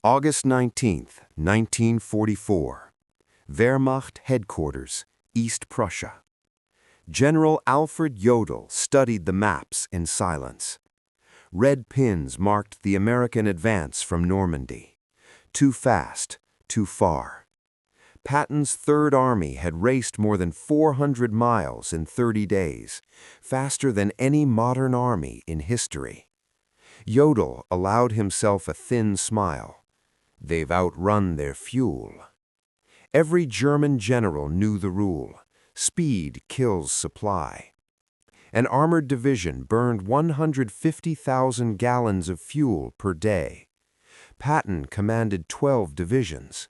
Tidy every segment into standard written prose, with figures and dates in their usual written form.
August 19, 1944. Wehrmacht Headquarters, East Prussia. General Alfred Jodl studied the maps in silence. Red pins marked the American advance from Normandy. Too fast, too far. Patton's Third Army had raced more than 400 miles in 30 days, faster than any modern army in history. Jodl allowed himself a thin smile. They've outrun their fuel. Every German general knew the rule. Speed kills supply. An armored division burned 150,000 gallons of fuel per day. Patton commanded 12 divisions.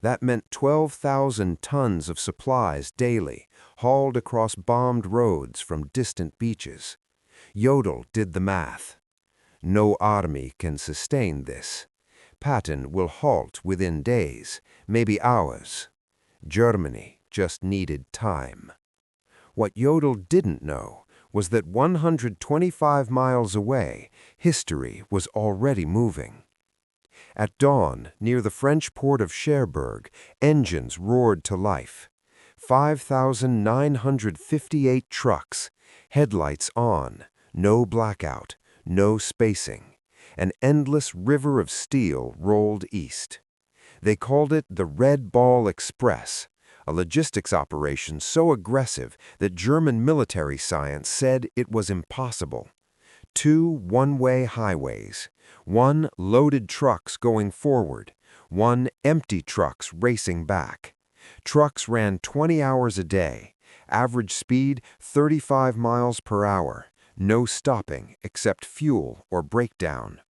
That meant 12,000 tons of supplies daily, hauled across bombed roads from distant beaches. Jodl did the math. No army can sustain this. Patton will halt within days, maybe hours. Germany just needed time. What Jodl didn't know was that 125 miles away, history was already moving. At dawn, near the French port of Cherbourg, engines roared to life. 5,958 trucks, headlights on, no blackout, no spacing. An endless river of steel rolled east. They called it the Red Ball Express, a logistics operation so aggressive that German military science said it was impossible. 2 one-way highways, 1 loaded trucks going forward, 1 empty trucks racing back. Trucks ran 20 hours a day, average speed 35 miles per hour, no stopping except fuel or breakdown.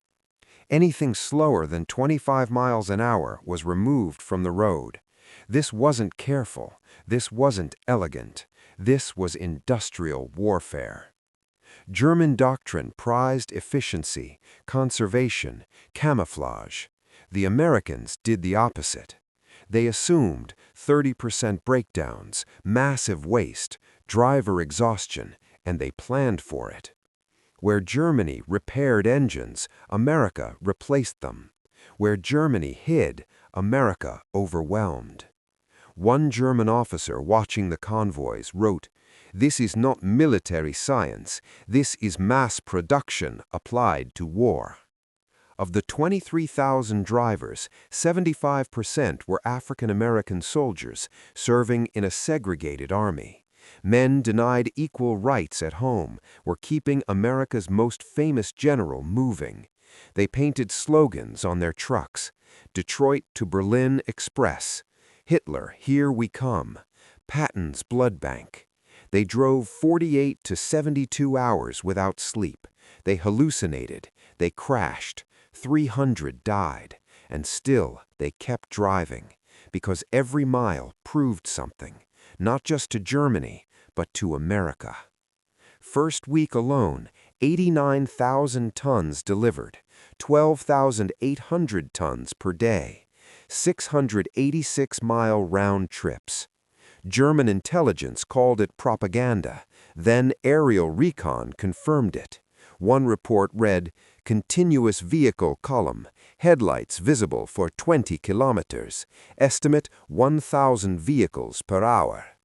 Anything slower than 25 miles an hour was removed from the road. This wasn't careful. This wasn't elegant. This was industrial warfare. German doctrine prized efficiency, conservation, camouflage. The Americans did the opposite. They assumed 30% breakdowns, massive waste, driver exhaustion, and they planned for it. Where Germany repaired engines, America replaced them. Where Germany hid, America overwhelmed. One German officer watching the convoys wrote, "This is not military science, this is mass production applied to war." Of the 23,000 drivers, 75% were African American soldiers serving in a segregated army. Men denied equal rights at home were keeping America's most famous general moving. They painted slogans on their trucks: Detroit to Berlin Express, Hitler, here we come, Patton's blood bank. They drove 48 to 72 hours without sleep. They hallucinated. They crashed. 300 died. And still they kept driving, because every mile proved something. Not just to Germany, but to America. First week alone, 89,000 tons delivered, 12,800 tons per day, 686-mile round trips. German intelligence called it propaganda, then aerial recon confirmed it. One report read, "Continuous vehicle column, headlights visible for 20 kilometers, estimate 1,000 vehicles per hour."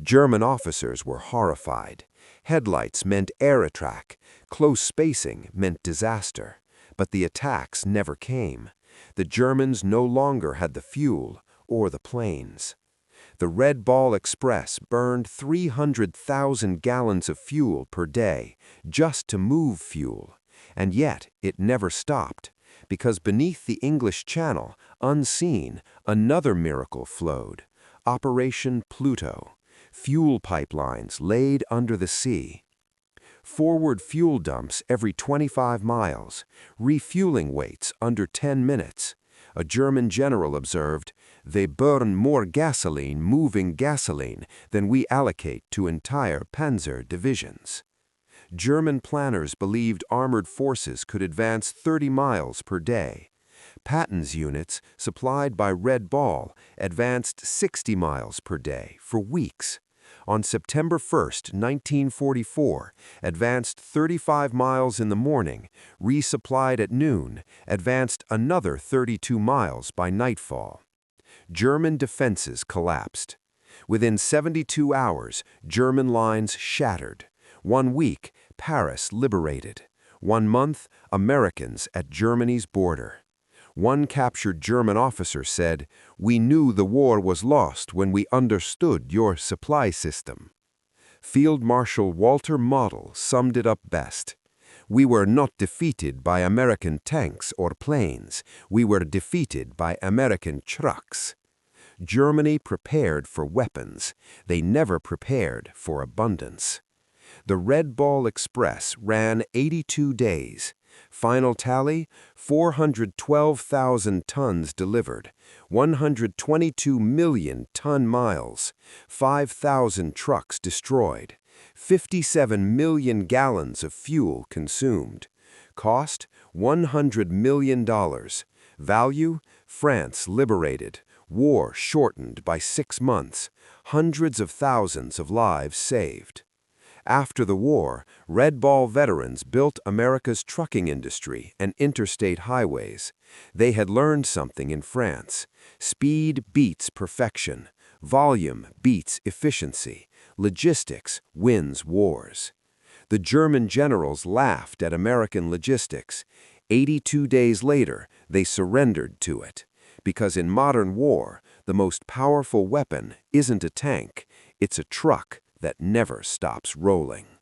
German officers were horrified. Headlights meant air attack, close spacing meant disaster. But the attacks never came. The Germans no longer had the fuel or the planes. The Red Ball Express burned 300,000 gallons of fuel per day just to move fuel. And yet it never stopped, because beneath the English Channel, unseen, another miracle flowed: Operation Pluto, fuel pipelines laid under the sea. Forward fuel dumps every 25 miles, refueling waits under 10 minutes. A German general observed, "They burn more gasoline moving gasoline than we allocate to entire panzer divisions." German planners believed armored forces could advance 30 miles per day. Patton's units, supplied by Red Ball, advanced 60 miles per day for weeks. On September 1st, 1944, advanced 35 miles in the morning, resupplied at noon, advanced another 32 miles by nightfall. German defenses collapsed. Within 72 hours, German lines shattered. 1 week, Paris liberated. 1 month, Americans at Germany's border. One captured German officer said, "We knew the war was lost when we understood your supply system." Field Marshal Walter Model summed it up best. "We were not defeated by American tanks or planes. We were defeated by American trucks." Germany prepared for weapons. They never prepared for abundance. The Red Ball Express ran 82 days. Final tally, 412,000 tons delivered, 122 million ton-miles, 5,000 trucks destroyed, 57 million gallons of fuel consumed. Cost, $100 million. Value, France liberated. War shortened by 6 months. Hundreds of thousands of lives saved. After the war, Red Ball veterans built America's trucking industry and interstate highways. They had learned something in France. Speed beats perfection. Volume beats efficiency. Logistics wins wars. The German generals laughed at American logistics. 82 days later, they surrendered to it. Because in modern war, the most powerful weapon isn't a tank, it's a truck that never stops rolling.